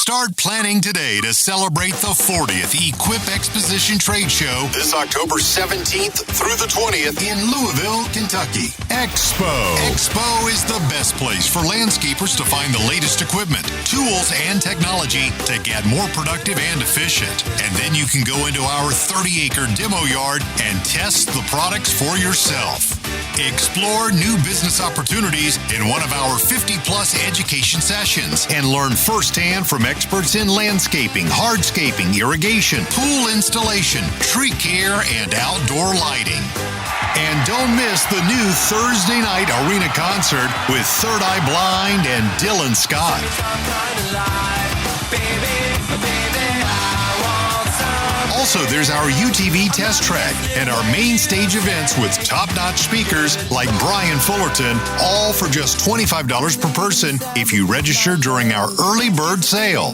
Start planning today to celebrate the 40th Equip Exposition Trade Show this October 17th through the 20th in Louisville, Kentucky. Expo is the best place for landscapers to find the latest equipment, tools, and technology to get more productive and efficient. And then you can go into our 30-acre demo yard and test the products for yourself. Explore new business opportunities in one of our 50-plus education sessions and learn firsthand from experts in landscaping, hardscaping, irrigation, pool installation, tree care, and outdoor lighting. And don't miss the new Thursday night arena concert with Third Eye Blind and Dylan Scott. Also, there's our UTV test track and our main stage events with top-notch speakers like Brian Fullerton, all for just $25 per person if you register during our early bird sale.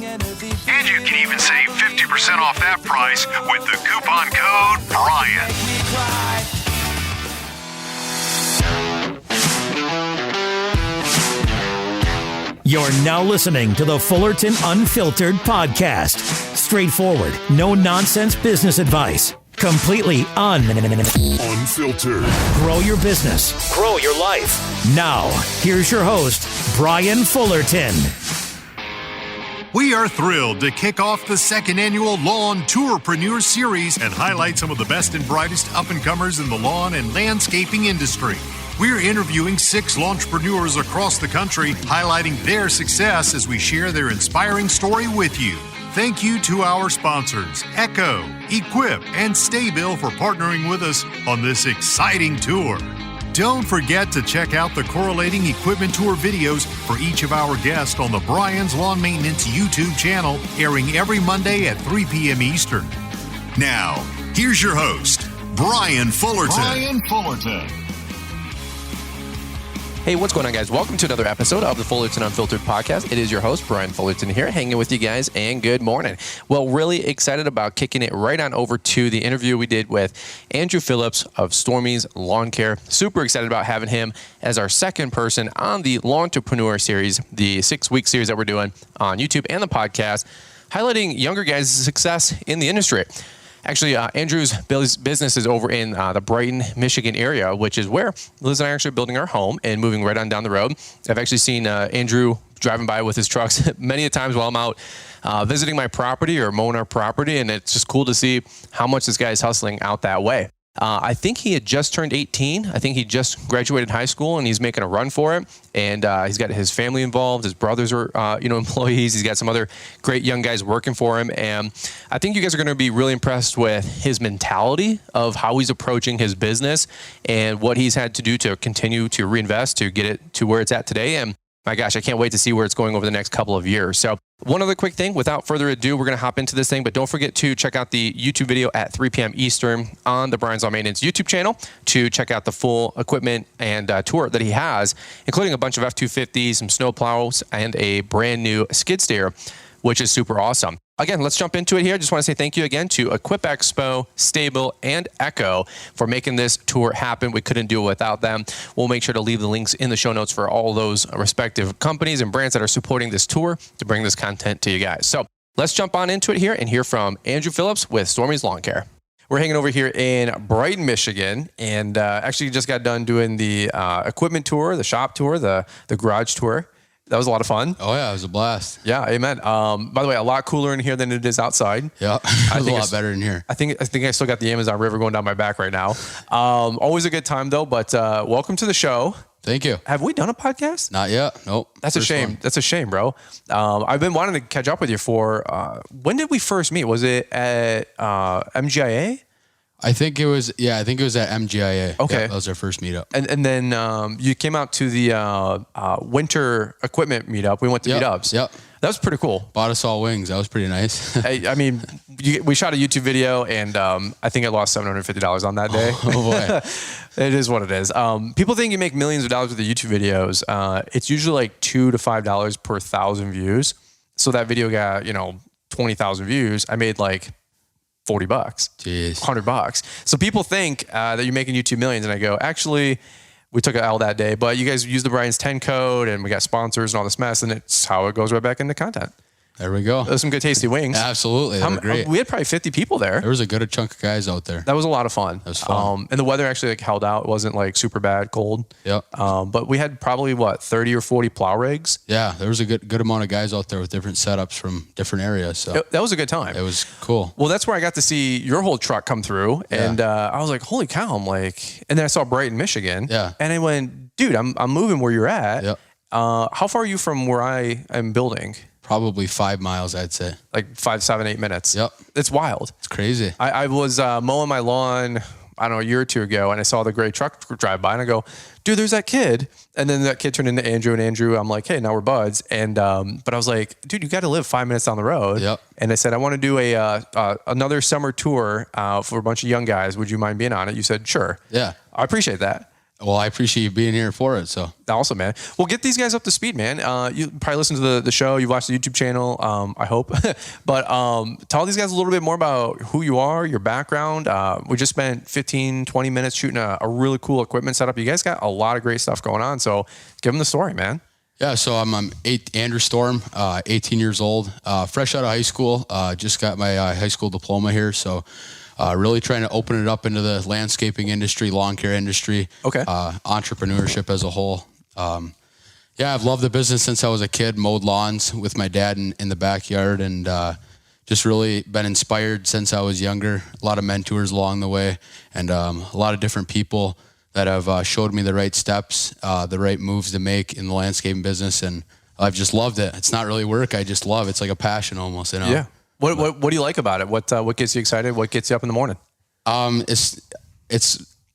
And you can even save 50% off that price with the coupon code BRIAN. You're now listening to the Fullerton Unfiltered podcast. Straightforward, no nonsense business advice. Completely unfiltered. Grow your business. Grow your life. Now, here's your host, Brian Fullerton. We are thrilled to kick off the second annual Lawn Tourpreneur Series and highlight some of the best and brightest up-and-comers in the lawn and landscaping industry. We're interviewing 6 launchpreneurs across the country, highlighting their success as we share their inspiring story with you. Thank you to our sponsors, Echo, Equip, and Staybill for partnering with us on this exciting tour. Don't forget to check out the correlating equipment tour videos for each of our guests on the Brian's Lawn Maintenance YouTube channel, airing every Monday at 3 p.m. Eastern. Now, here's your host, Brian Fullerton. Hey, what's going on, guys? Welcome to another episode of the Fullerton Unfiltered podcast. It is your host, Brian Fullerton, here, hanging with you guys, and good morning. Well, really excited about kicking it right on over to the interview we did with Andrew Phliips of Strormy's Lawn Care. Super excited about having him as our second person on the Lawntrepreneur series, the 6-week series that we're doing on YouTube and the podcast, highlighting younger guys' success in the industry. Actually, Andrew's business is over in the Brighton, Michigan area, which is where Liz and I are actually building our home and moving right on down the road. I've actually seen Andrew driving by with his trucks many a times while I'm out visiting my property or mowing our property, and it's just cool to see how much this guy is hustling out that way. I think he had just turned 18. I think he just graduated high school, and he's making a run for it. And he's got his family involved. His brothers are, employees. He's got some other great young guys working for him. And I think you guys are going to be really impressed with his mentality of how he's approaching his business and what he's had to do to continue to reinvest to get it to where it's at today. And my gosh, I can't wait to see where it's going over the next couple of years. So one other quick thing, without further ado, we're going to hop into this thing, but don't forget to check out the YouTube video at 3 p.m. Eastern on the Brian's Lawn Maintenance YouTube channel to check out the full equipment and tour that he has, including a bunch of F-250s, some snow plows, and a brand new skid steer, which is super awesome. Again, let's jump into it here. Just want to say thank you again to Equip Expo, Staybill, and Echo for making this tour happen. We couldn't do it without them. We'll make sure to leave the links in the show notes for all those respective companies and brands that are supporting this tour to bring this content to you guys. So let's jump on into it here and hear from Andrew Phliips with Strormy's Lawn Care. We're hanging over here in Brighton, Michigan, and actually just got done doing the equipment tour, the shop tour, the garage tour. That was a lot of fun. Oh, yeah, it was a blast. Yeah, amen. By the way, a lot cooler in here than it is outside. Yeah, it was a lot better in here. I think I still got the Amazon River going down my back right now. Always a good time, though, but welcome to the show. Thank you. Have we done a podcast? Not yet. Nope. That's a shame. One. That's a shame, bro. I've been wanting to catch up with you for, when did we first meet? Was it at MGIA? I think it was at MGIA. Okay. Yeah, that was our first meetup. And then you came out to the winter equipment meetup. We went to meetups. Yep. That was pretty cool. Bought us all wings. That was pretty nice. I mean, we shot a YouTube video, and I think I lost $750 on that day. Oh boy. It is what it is. People think you make millions of dollars with the YouTube videos. It's usually like $2 to $5 per 1,000 views. So that video got, 20,000 views. I made like $40, Jeez. $100. So people think that you're making YouTube millions, and I go, actually, we took an L that day, but you guys use the Brian's 10 code, and we got sponsors and all this mess, and it's how it goes right back into content. There we go. Those some good tasty wings. Absolutely. They were great. We had probably 50 people there. There was a good chunk of guys out there. That was a lot of fun. That was fun. And the weather actually like held out. It wasn't like super bad cold. Yep. But we had probably 30 or 40 plow rigs. Yeah, there was a good amount of guys out there with different setups from different areas. So that was a good time. It was cool. Well, that's where I got to see your whole truck come through, and I was like, "Holy cow!" I'm like, and then I saw Brighton, Michigan. Yeah. And I went, "Dude, I'm moving where you're at." Yep. How far are you from where I am building? Probably 5 miles, I'd say. Like 5, 7, 8 minutes. Yep. It's wild. It's crazy. I was mowing my lawn, I don't know, a year or two ago, and I saw the gray truck drive by, and I go, "Dude, there's that kid." And then that kid turned into Andrew, and Andrew, I'm like, "Hey, now we're buds." And but I was like, "Dude, you got to live 5 minutes down the road." Yep. And I said, "I want to do another summer tour for a bunch of young guys. Would you mind being on it?" You said, "Sure." Yeah. I appreciate that. Well, I appreciate you being here for it. So Awesome, man. Well, get these guys up to speed, man. You probably listen to the show. You watched the YouTube channel, I hope. But tell these guys a little bit more about who you are, your background. We just spent 15, 20 minutes shooting a really cool equipment setup. You guys got a lot of great stuff going on. So give them the story, man. yeah, so I'm Andrew Storm, 18 years old, fresh out of high school. Just got my high school diploma here. So really trying to open it up into the landscaping industry, lawn care industry, entrepreneurship as a whole. I've loved the business since I was a kid, mowed lawns with my dad in the backyard, and just really been inspired since I was younger. A lot of mentors along the way, and a lot of different people that have showed me the right steps, the right moves to make in the landscaping business, and I've just loved it. It's not really work. I just love it. It's like a passion almost, you know? Yeah. What do you like about it? What gets you excited? What gets you up in the morning?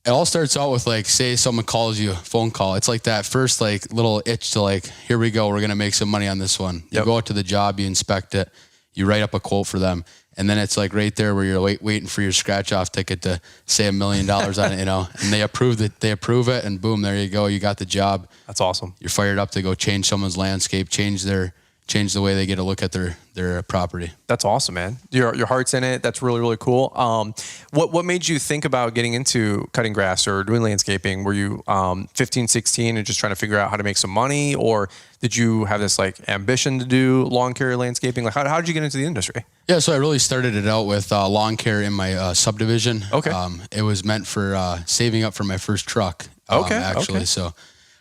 It all starts out with like, say someone calls you, phone call. It's like that first like little itch to like, here we go. We're going to make some money on this one. You go out to the job, you inspect it, you write up a quote for them. And then it's like right there where you're waiting for your scratch off ticket to say $1 million on it, you know, and they approve it and boom, there you go. You got the job. That's awesome. You're fired up to go change someone's landscape, change the way they get a look at their property. That's awesome, man. Your heart's in it. That's really, really cool. What made you think about getting into cutting grass or doing landscaping? Were you 15, 16 and just trying to figure out how to make some money? Or did you have this like ambition to do lawn care landscaping? Like how did you get into the industry? Yeah, so I really started it out with lawn care in my subdivision. Okay. It was meant for saving up for my first truck. Actually. So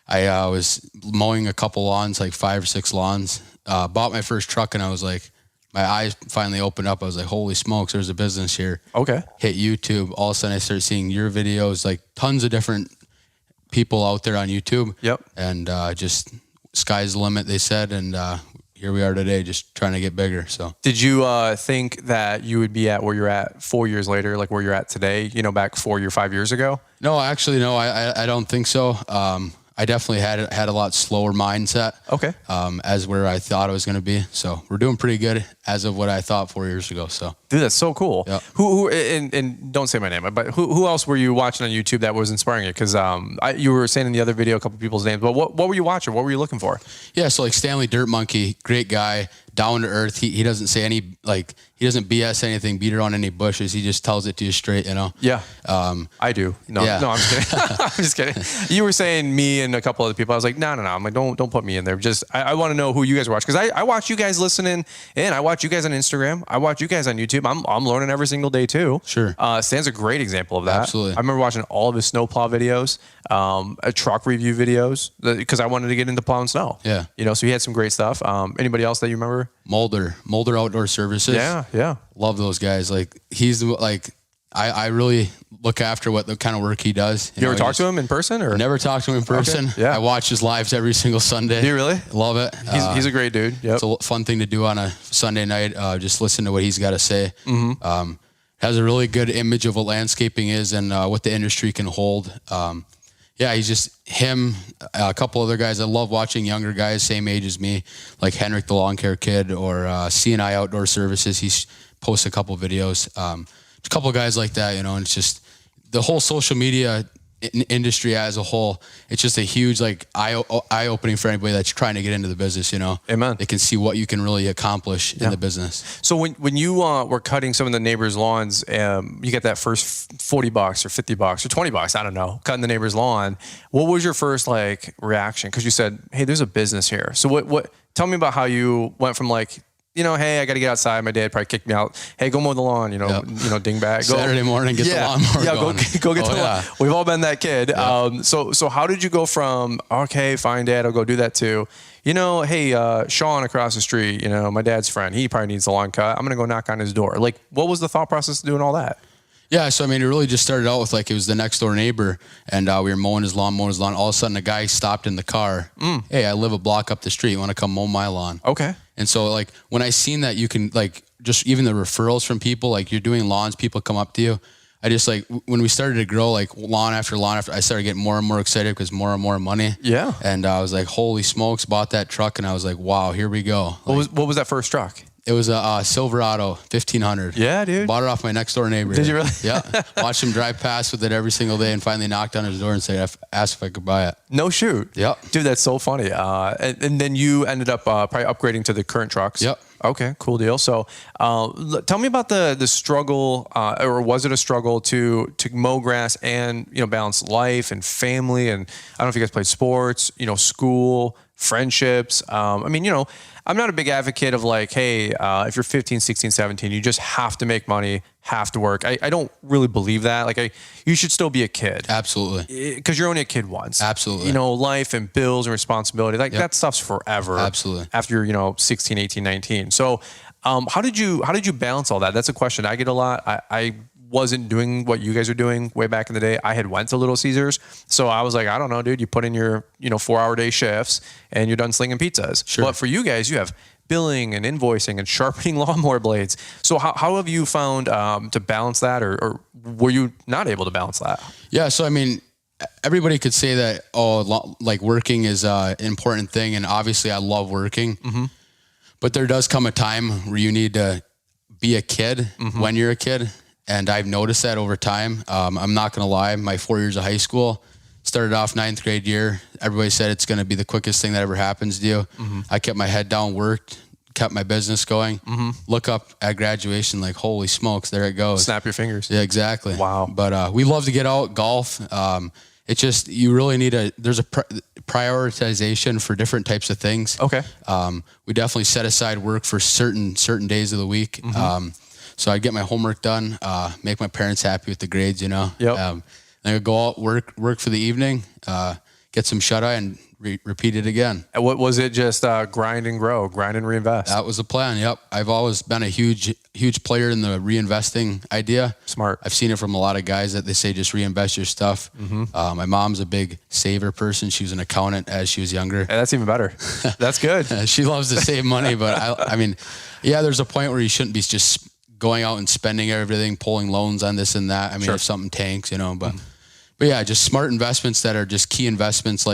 I was mowing a couple lawns, like 5 or 6 lawns. Bought my first truck and I was like, my eyes finally opened up. I was like, holy smokes, there's a business here. Okay. Hit YouTube. All of a sudden I started seeing your videos, like tons of different people out there on YouTube. Yep. And just sky's the limit, they said. And here we are today, just trying to get bigger. So did you think that you would be at where you're at 4 years later, like where you're at today, you know, back 4 or 5 years ago? No, actually, no, I don't think so. I definitely had a lot slower mindset. Okay. As where I thought I was going to be. So we're doing pretty good as of what I thought 4 years ago. So dude, that's so cool. Yep. Who and don't say my name, but who else were you watching on YouTube that was inspiring you? Because you were saying in the other video a couple people's names, but what were you watching? What were you looking for? Yeah, so like Stanley Dirt Monkey, great guy, down to earth. He doesn't say any he doesn't BS anything, beat around any bushes. He just tells it to you straight, you know? Yeah. I do. No, I'm just kidding. I'm just kidding. You were saying me and a couple other people. I was like, no. I'm like, don't put me in there. Just, I want to know who you guys watch. Cause I watch you guys listening in. I watch you guys on Instagram. I watch you guys on YouTube. I'm learning every single day too. Sure. Stan's a great example of that. Absolutely. I remember watching all of his snowplow videos, truck review videos, because I wanted to get into plowing snow. Yeah. You know, so he had some great stuff. Anybody else that you remember? Mulder Outdoor Services. Yeah. Love those guys. Like he's I really look after what the kind of work he does. You ever talk to him in person or? Never talked to him in person. Okay. Yeah. I watch his lives every single Sunday. Do you really? Love it. He's a great dude. Yep. It's a fun thing to do on a Sunday night. Just listen to what he's got to say. Mm-hmm. Has a really good image of what landscaping is and what the industry can hold. Yeah, he's just him, a couple other guys. I love watching younger guys, same age as me, like Henrik the Lawn Care Kid or C&I Outdoor Services. He's posts a couple videos. A couple of guys like that, you know, and it's just the whole social media industry as a whole. It's just a huge eye-opening for anybody that's trying to get into the business, you know. Amen. They can see what you can really accomplish in the business. So when you were cutting some of the neighbors' lawns, you get that first $40 or $50 or $20, I don't know, cutting the neighbor's lawn. What was your first reaction? Because you said, hey, there's a business here. So what tell me about how you went from hey, I got to get outside. My dad probably kicked me out. Hey, go mow the lawn, dingbat. Saturday morning, get the lawnmower going. Go get the lawn. We've all been that kid. Yeah. So how did you go from, okay, fine, Dad, I'll go do that, to, hey, Sean across the street, my dad's friend, he probably needs a lawn cut. I'm going to go knock on his door. Like, what was the thought process of doing all that? Yeah, so I mean, it really just started out with it was the next door neighbor, and we were mowing his lawn. All of a sudden, a guy stopped in the car. Hey, I live a block up the street. You want to come mow my lawn? Okay. And so when I seen that you can just even the referrals from people, you're doing lawns, people come up to you. I just when we started to grow lawn after lawn after, I started getting more and more excited because more and more money. Yeah. And I was like, holy smokes, bought that truck, and I was like, wow, here we go. What was that first truck? It was a Silverado 1500. Yeah, dude. Bought it off my next door neighbor. Did you really? Yeah. Watched him drive past with it every single day, and finally knocked on his door and asked if I could buy it. No shoot. Yep. Dude, that's so funny. And then you ended up probably upgrading to the current trucks. Yep. Okay, cool deal. So tell me about the struggle, or was it a struggle to mow grass and, balance life and family? And I don't know if you guys played sports, school, friendships. I'm not a big advocate of hey, if you're 15, 16, 17, you just have to make money, have to work. I don't really believe that. You should still be a kid. Absolutely. Because you're only a kid once. Absolutely. Life and bills and responsibility, that stuff's forever. Absolutely. After you're, 16, 18, 19. So how did you balance all that? That's a question I get a lot. I wasn't doing what you guys are doing way back in the day. I had went to Little Caesars. So I was like, I don't know, dude, you put in your, 4-hour day shifts and you're done slinging pizzas. Sure. But for you guys, you have billing and invoicing and sharpening lawnmower blades. So how have you found to balance that, or were you not able to balance that? Yeah. So, I mean, everybody could say that, working is an important thing. And obviously I love working, but there does come a time where you need to be a kid when you're a kid. And I've noticed that over time. I'm not going to lie. My 4 years of high school started off 9th grade year. Everybody said it's going to be the quickest thing that ever happens to you. I kept my head down, worked, kept my business going. Look up at graduation, holy smokes, there it goes. Snap your fingers. Yeah, exactly. Wow. But we love to get out, golf. It's just, you really need there's a prioritization for different types of things. Okay. We definitely set aside work for certain days of the week. So I'd get my homework done, make my parents happy with the grades, Yep. Then I'd go out, work for the evening, get some shut-eye, and repeat it again. And what was it? Just grind and grow, grind and reinvest. That was the plan. Yep. I've always been a huge player in the reinvesting idea. Smart. I've seen it from a lot of guys that they say just reinvest your stuff. My mom's a big saver person. She was an accountant as she was younger. Hey, that's even better. That's good. She loves to save money, but I mean, yeah, there's a point where you shouldn't be just going out and spending everything, pulling loans on this and that. I mean, sure. If something tanks, but yeah, just smart investments that are just key investments.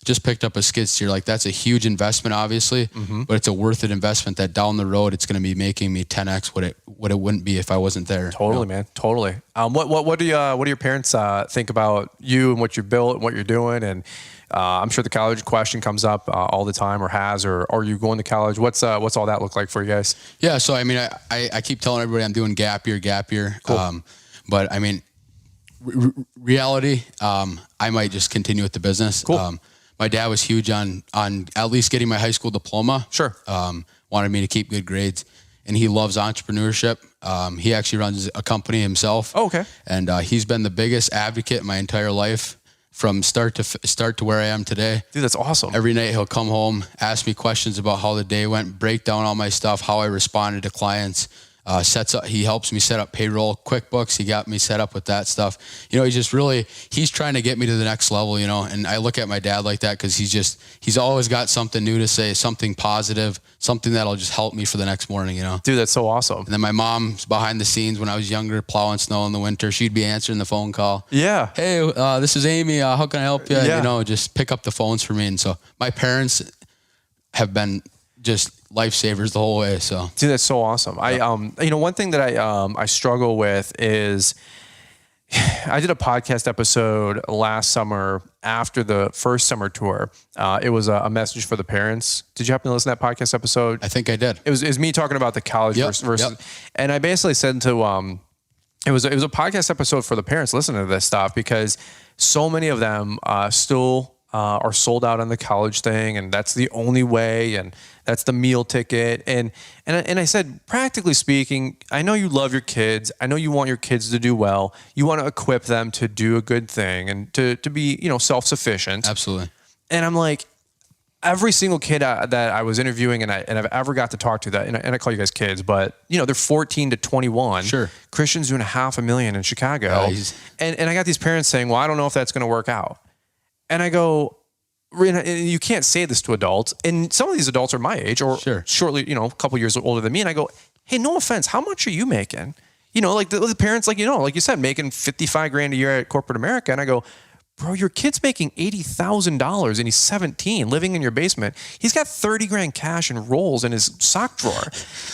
Just picked up a skid steer. That's a huge investment, obviously, but it's a worth it investment that down the road, it's going to be making me 10X what it wouldn't be if I wasn't there. Totally, man. Totally. What do your parents think about you and what you built and what you're doing? And I'm sure the college question comes up all the time, or are you going to college? What's all that look like for you guys? Yeah. So, I mean, I keep telling everybody I'm doing gap year. Cool. But I mean, reality, I might just continue with the business. Cool. My dad was huge on at least getting my high school diploma. Sure. Wanted me to keep good grades, and he loves entrepreneurship. He actually runs a company himself. Oh, okay. And he's been the biggest advocate my entire life, from start to where I am today. Dude, that's awesome. Every night he'll come home, ask me questions about how the day went, break down all my stuff, how I responded to clients. He helps me set up payroll, QuickBooks. He got me set up with that stuff. He's trying to get me to the next level, and I look at my dad like that because he's always got something new to say, something positive, something that'll just help me for the next morning, Dude, that's so awesome. And then my mom's behind the scenes when I was younger, plowing snow in the winter. She'd be answering the phone call. Yeah. Hey, this is Amy. How can I help you? Yeah. Just pick up the phones for me. And so my parents have been just lifesavers the whole way. So, dude, that's so awesome. Yeah. One thing that I struggle with is I did a podcast episode last summer after the first summer tour. It was a message for the parents. Did you happen to listen to that podcast episode? I think I did. It was me talking about the college versus, and I basically said to, it was a podcast episode for the parents listening to this stuff, because so many of them still are sold out on the college thing, and that's the only way, and that's the meal ticket. And I said, practically speaking, I know you love your kids. I know you want your kids to do well. You want to equip them to do a good thing and to be, self-sufficient. Absolutely. And I'm like, every single kid that I was interviewing and I've ever got to talk to, that, and I call you guys kids, but they're 14 to 21. Sure. Christian's doing $500,000 in Chicago. And I got these parents saying, well, I don't know if that's going to work out. And I go, you can't say this to adults. And some of these adults are my age or shortly, a couple years older than me. And I go, hey, no offense, how much are you making? Like the parents, like you said, making $55,000 a year at corporate America. And I go, bro, your kid's making $80,000 and he's 17, living in your basement. He's got $30,000 cash and rolls in his sock drawer.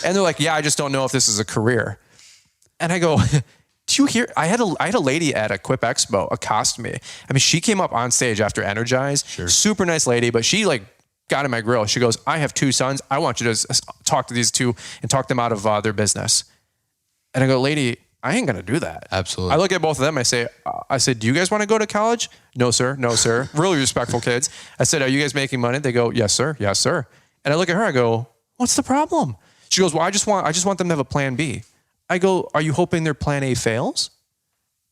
And they're like, yeah, I just don't know if this is a career. And I go, do you hear? I had a lady at a Quip Expo accost me. I mean, she came up on stage after Energize. Sure. Super nice lady, but she got in my grill. She goes, I have 2 sons. I want you to talk to these 2 and talk them out of their business. And I go, lady, I ain't going to do that. Absolutely. I look at both of them. I said, do you guys want to go to college? No, sir. No, sir. Really respectful kids. I said, are you guys making money? They go, yes, sir. Yes, sir. And I look at her, I go, what's the problem? She goes, well, I just want them to have a plan B. I go, are you hoping their plan A fails?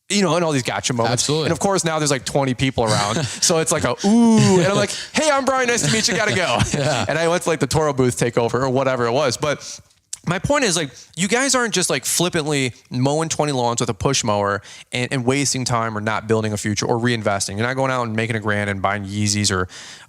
And all these gotcha moments. Absolutely. And of course, now there's 20 people around. So it's like ooh. And I'm like, hey, I'm Brian. Nice to meet you. Gotta go. Yeah. And I went to the Toro booth takeover or whatever it was. But my point is you guys aren't just flippantly mowing 20 lawns with a push mower and wasting time or not building a future or reinvesting. You're not going out and making $1,000 and buying Yeezys or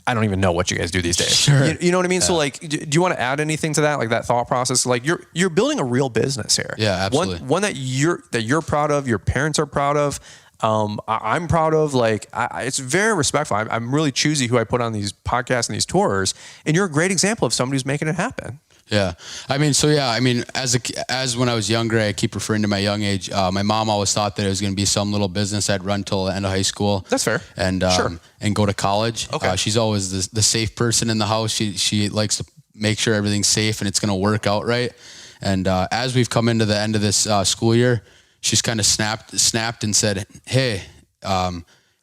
I don't even know what you guys do these days. Sure. You know what I mean? Yeah. So do you want to add anything to that? That thought process? You're building a real business here. Yeah, absolutely. One that you're proud of, your parents are proud of. I'm proud of. It's very respectful. I'm really choosy who I put on these podcasts and these tours. And you're a great example of somebody who's making it happen. Yeah. As when I was younger, I keep referring to my young age. My mom always thought that it was going to be some little business I'd run till the end of high school. That's fair. And, and go to college. Okay. She's always the safe person in the house. She likes to make sure everything's safe and it's going to work out right. And, as we've come into the end of this, school year, she's kind of snapped and said, hey,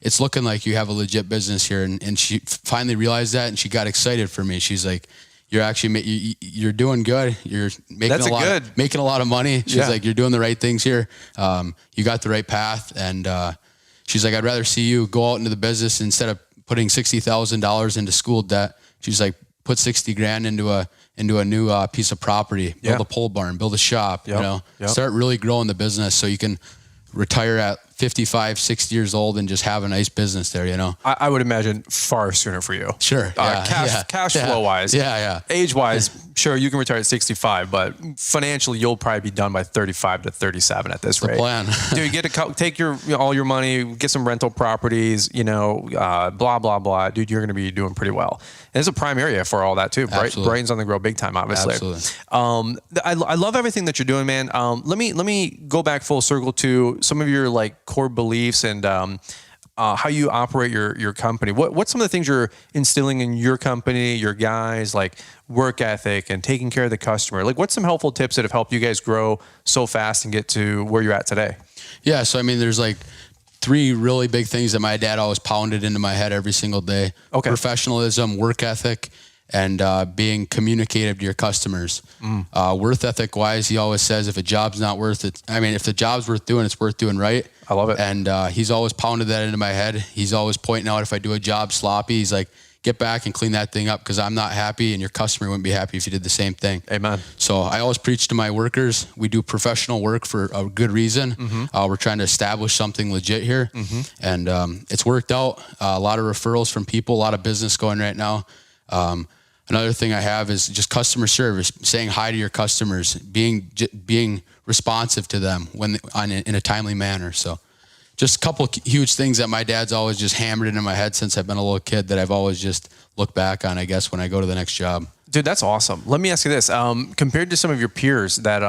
it's looking like you have a legit business here. And she finally realized that and she got excited for me. She's like, you're doing good. You're making a lot of money. She's like, you're doing the right things here. You got the right path. And she's like, I'd rather see you go out into the business instead of putting $60,000 into school debt. She's like, put $60,000 into a new piece of property, build a pole barn, build a shop, start really growing the business so you can retire at 55, 60 years old and just have a nice business there, I would imagine far sooner for you. Sure. Cash flow wise. Yeah. Age wise, sure, you can retire at 65, but financially, you'll probably be done by 35 to 37 at this rate. The plan. Dude, you get to take all your money, get some rental properties, blah, blah, blah. Dude, you're going to be doing pretty well. And it's a prime area for all that too. Brighton's on the grow big time, obviously. Absolutely. I love everything that you're doing, man. Let me go back full circle to some of your core beliefs and how you operate your company. What's some of the things you're instilling in your company, your guys, work ethic and taking care of the customer? What's some helpful tips that have helped you guys grow so fast and get to where you're at today? Yeah. So, there's 3 really big things that my dad always pounded into my head every single day. Okay. Professionalism, work ethic, and being communicative to your customers. Worth ethic wise, he always says if a job's not worth it, if the job's worth doing, it's worth doing right. I love it. And he's always pounded that into my head. He's always pointing out if I do a job sloppy, he's like, get back and clean that thing up because I'm not happy and your customer wouldn't be happy if you did the same thing. Amen. So I always preach to my workers, we do professional work for a good reason. Mm-hmm. We're trying to establish something legit here. Mm-hmm. And it's worked out. A lot of referrals from people, a lot of business going right now. Another thing I have is just customer service, saying hi to your customers, being responsive to them in a timely manner. So just a couple of huge things that my dad's always just hammered into my head since I've been a little kid that I've always just looked back on, I guess, when I go to the next job. Dude, that's awesome. Let me ask you this. Compared to some of your peers that,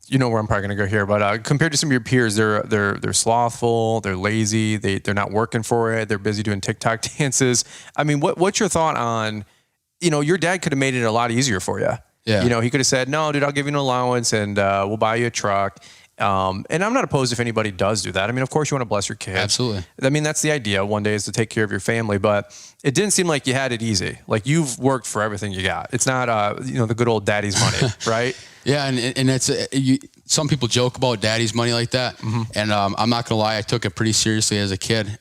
you know where I'm probably going to go here, but compared to some of your peers, they're slothful, they're lazy, they're not working for it, they're busy doing TikTok dances. What's your thought on, your dad could have made it a lot easier for you. Yeah. He could have said, no, dude, I'll give you an allowance and we'll buy you a truck. And I'm not opposed if anybody does do that. I mean, of course you want to bless your kids. Absolutely. I mean, that's the idea. One day is to take care of your family, but it didn't seem like you had it easy. Like you've worked for everything you got. It's not, the good old daddy's money, right? Yeah. And it's, some people joke about daddy's money like that. Mm-hmm. And I'm not gonna lie, I took it pretty seriously as a kid.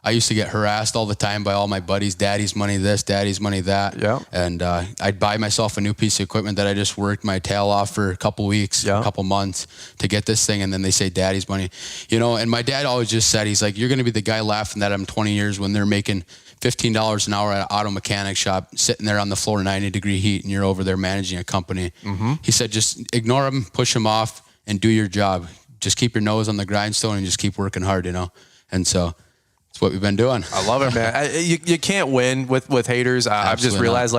I used to get harassed all the time by all my buddies, daddy's money this, daddy's money that. Yeah. And I'd buy myself a new piece of equipment that I just worked my tail off for a couple weeks, a couple months to get this thing. And then they say daddy's money, and my dad always just said, he's like, you're going to be the guy laughing at him 20 years when they're making $15 an hour at an auto mechanic shop, sitting there on the floor, 90-degree heat, and you're over there managing a company. Mm-hmm. He said, just ignore them, push them off, and do your job. Just keep your nose on the grindstone and just keep working hard, And so that's what we've been doing. I love it, man. You can't win with haters. I've just realized,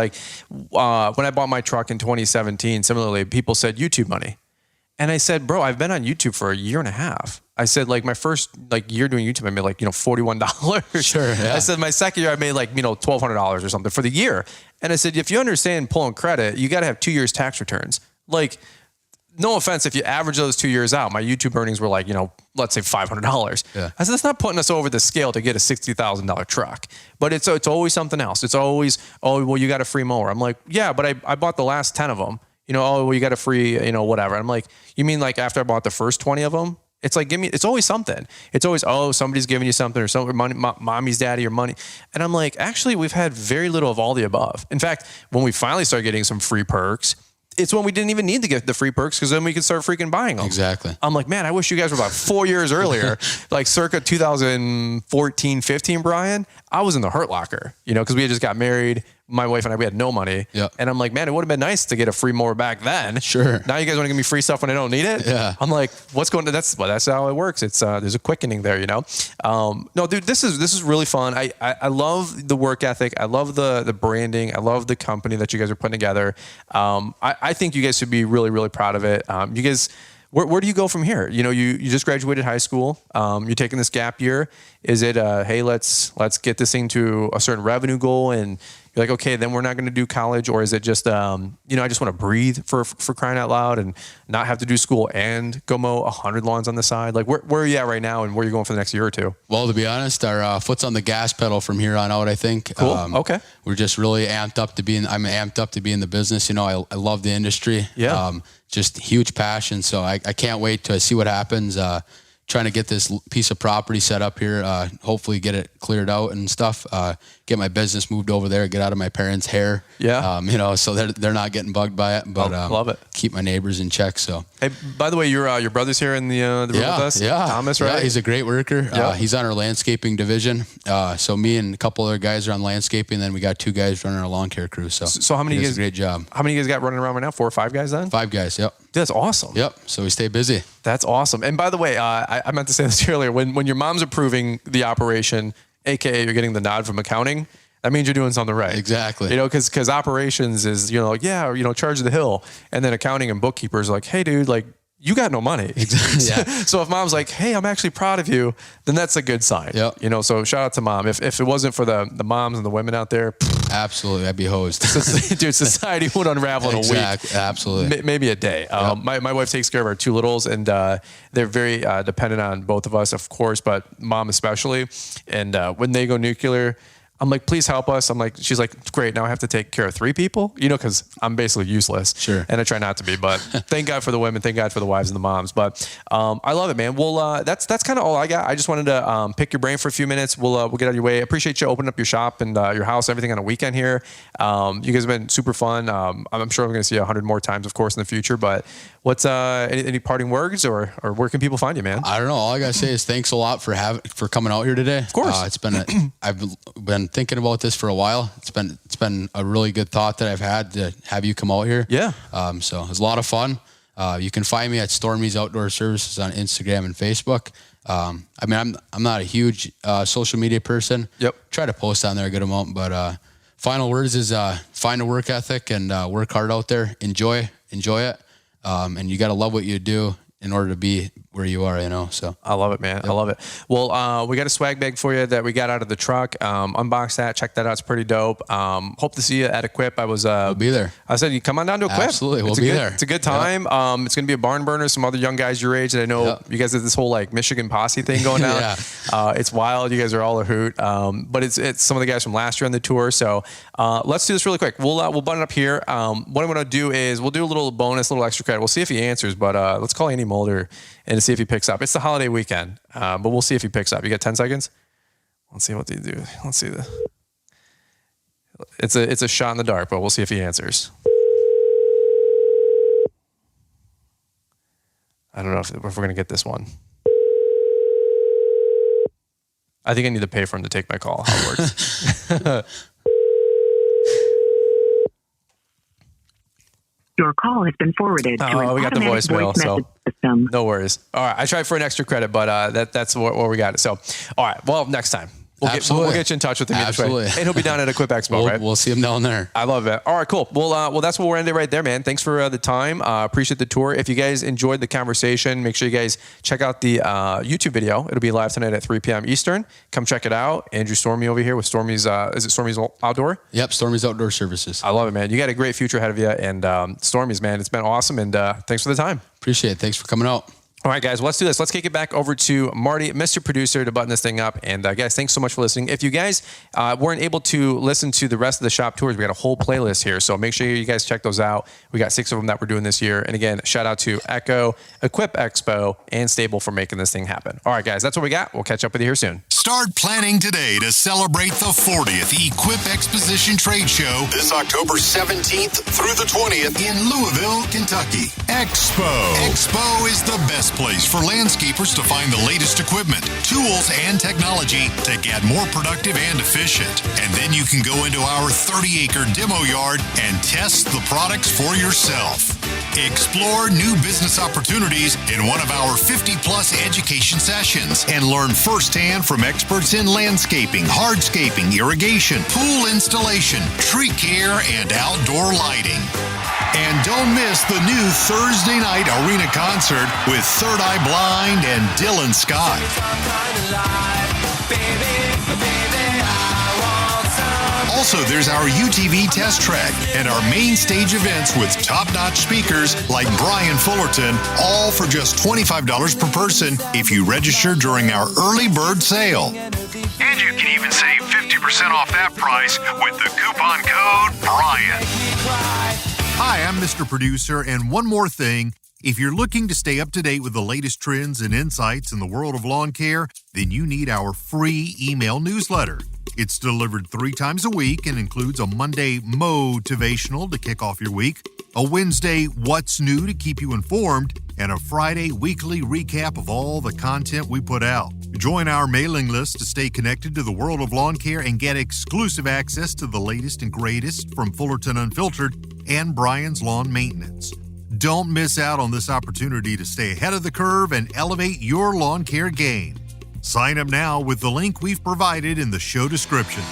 when I bought my truck in 2017, similarly, people said YouTube money. And I said, bro, I've been on YouTube for a year and a half. I said, my first year doing YouTube, I made $41. Sure. Yeah. I said my second year, I made $1,200 or something for the year. And I said, if you understand pulling credit, you got to have 2 years tax returns. No offense, if you average those 2 years out, my YouTube earnings were let's say $500. Yeah. I said, that's not putting us over the scale to get a $60,000 truck. But it's always something else. It's always, you got a free mower. I'm like, yeah, but I bought the last 10 of them. You got a free, whatever. I'm like, you mean after I bought the first 20 of them? It's it's always something. It's always, somebody's giving you something or something, money, mommy's daddy or money. And I'm like, actually, we've had very little of all the above. In fact, when we finally started getting some free perks, it's when we didn't even need to get the free perks because then we could start freaking buying them. Exactly. I'm like, man, I wish you guys were about 4 years earlier, circa 2014, 15, Brian. I was in the Hurt Locker, because we had just got married. My wife and I, we had no money. Yep. And I'm like, man, it would have been nice to get a free mower back then. Sure. Now you guys want to give me free stuff when I don't need it? Yeah. I'm like, what's going on? That's how it works. It's there's a quickening there, No, dude, this is really fun. I love the work ethic. I love the branding. I love the company that you guys are putting together. I think you guys should be really, really proud of it. You guys, where do you go from here? You just graduated high school. You're taking this gap year. Is it, hey, let's get this thing to a certain revenue goal and you're like, okay, then we're not going to do college? Or is it just, I just want to breathe for crying out loud and not have to do school and go mow 100 lawns on the side? Where are you at right now and where are you going for the next year or two? Well, to be honest, our foot's on the gas pedal from here on out, I think. Cool. Okay. We're just really I'm amped up to be in the business. I love the industry. Yeah. Just huge passion. So I can't wait to see what happens. Trying to get this piece of property set up here, hopefully get it cleared out and stuff, get my business moved over there, get out of my parents' hair. Yeah. So they're not getting bugged by it, but love it. Keep my neighbors in check. So, hey, by the way, your brother's here in the room with us. Yeah. Thomas, right? Yeah, he's a great worker. Yeah. He's on our landscaping division. So me and a couple other guys are on landscaping. Then we got 2 guys running our lawn care crew. So how many he guys? does a great job. How many guys got running around right now? 4 or 5 guys then? 5 guys. Yep. Dude, that's awesome. Yep. So we stay busy. That's awesome. And by the way, I meant to say this earlier. When your mom's approving the operation, AKA you're getting the nod from accounting, that means you're doing something right. Exactly. Because operations is, charge the hill. And then accounting and bookkeepers are like, hey, dude, you got no money. Exactly. Yeah. So if mom's like, hey, I'm actually proud of you, then that's a good sign. Yep. So shout out to mom. If it wasn't for the moms and the women out there, absolutely, I'd be hosed. Dude, society would unravel in a week. Absolutely. Maybe a day. Yep. My wife takes care of our 2 littles, and they're very dependent on both of us, of course, but mom especially. And when they go nuclear, I'm like, please help us. She's like, great. Now I have to take care of 3 people, because I'm basically useless. Sure. And I try not to be, but thank God for the women. Thank God for the wives and the moms. But I love it, man. Well, that's kind of all I got. I just wanted to pick your brain for a few minutes. We'll get out of your way. I appreciate you opening up your shop and your house, everything on a weekend here. You guys have been super fun. I'm sure I'm going to see you 100 more times, of course, in the future. But what's any parting words or where can people find you, man? I don't know. All I got to say is thanks a lot for coming out here today. Of course. I've been thinking about this for a while. It's been a really good thought that I've had to have you come out here. Yeah. So it was a lot of fun. You can find me at Strormy's Outdoor Services on Instagram and Facebook. I'm not a huge social media person. Yep. Try to post on there a good amount, but final words is find a work ethic and work hard out there. Enjoy it. And you got to love what you do. in order to be where you are, so. I love it, man. Yep. I love it. Well, we got a swag bag for you that we got out of the truck. Unbox that. Check that out. It's pretty dope. Hope to see you at Equip. We'll be there. I said, you come on down to Equip. Absolutely. We'll be there. It's a good time. Yep. It's going to be a barn burner. Some other young guys your age that I know you guys have this whole like Michigan posse thing going on. It's wild. You guys are all a hoot. But it's some of the guys from last year on the tour. So let's do this really quick. We'll button up here. What I'm going to do is we'll do a little bonus, a little extra credit. We'll see if he answers, but let's call Andy Mulder and see if he picks up. It's the holiday weekend, but we'll see if he picks up. You got 10 seconds? Let's see what they do. Let's see. It's a shot in the dark, but we'll see if he answers. I don't know if we're going to get this one. I think I need to pay for him to take my call. How it works. Your call has been forwarded to an we got the voicemail, voice so system. No worries. All right, I tried for an extra credit, but that's what we got. So, all right, well, next time. We'll get you in touch with him. Absolutely. And he'll be down at Equip Expo, right? We'll see him down there. I love it. All right, cool. Well, that's what we're ending right there, man. Thanks for the time. Appreciate the tour. If you guys enjoyed the conversation, make sure you guys check out the YouTube video. It'll be live tonight at 3 p.m. Eastern. Come check it out. Andrew Strormy over here with Stormy's, is it Stormy's Outdoor? Yep, Stormy's Outdoor Services. I love it, man. You got a great future ahead of you. And Stormy's, man, it's been awesome. And thanks for the time. Appreciate it. Thanks for coming out. All right, guys, let's do this. Let's kick it back over to Marty, Mr. Producer, to button this thing up. And guys, thanks so much for listening. If you guys weren't able to listen to the rest of the shop tours, we got a whole playlist here. So make sure you guys check those out. We got 6 of them that we're doing this year. And again, shout out to Echo, Equip Expo, and Stable for making this thing happen. All right, guys, that's what we got. We'll catch up with you here soon. Start planning today to celebrate the 40th Equip Exposition Trade Show this October 17th through the 20th in Louisville, Kentucky. Expo is the best place for landscapers to find the latest equipment, tools, and technology to get more productive and efficient. And then you can go into our 30-acre demo yard and test the products for yourself. Explore new business opportunities in one of our 50-plus education sessions and learn firsthand from experts in landscaping, hardscaping, irrigation, pool installation, tree care, and outdoor lighting. And don't miss the new Thursday night arena concert with Third Eye Blind and Dylan Scott. Also, there's our UTV test track and our main stage events with top-notch speakers like Brian Fullerton, all for just $25 per person if you register during our early bird sale. And you can even save 50% off that price with the coupon code Brian. Hi, I'm Mr. Producer, and one more thing. If you're looking to stay up to date with the latest trends and insights in the world of lawn care, then you need our free email newsletter. It's delivered 3 times a week and includes a Monday motivational to kick off your week, a Wednesday what's new to keep you informed, and a Friday weekly recap of all the content we put out. Join our mailing list to stay connected to the world of lawn care and get exclusive access to the latest and greatest from Fullerton Unfiltered and Brian's Lawn Maintenance. Don't miss out on this opportunity to stay ahead of the curve and elevate your lawn care game. Sign up now with the link we've provided in the show description.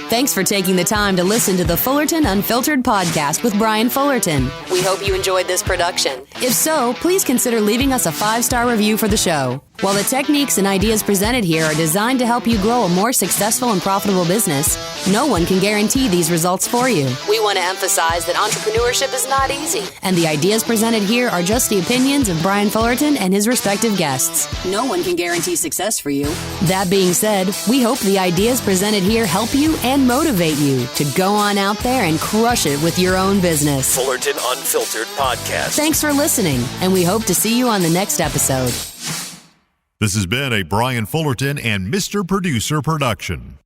Thanks for taking the time to listen to the Fullerton Unfiltered podcast with Brian Fullerton. We hope you enjoyed this production. If so, please consider leaving us a 5-star review for the show. While the techniques and ideas presented here are designed to help you grow a more successful and profitable business, no one can guarantee these results for you. We want to emphasize that entrepreneurship is not easy, and the ideas presented here are just the opinions of Brian Fullerton and his respective guests. No one can guarantee success for you. That being said, we hope the ideas presented here help you and motivate you to go on out there and crush it with your own business. Fullerton Unfiltered Podcast. Thanks for listening, and we hope to see you on the next episode. This has been a Brian Fullerton and Mr. Producer production.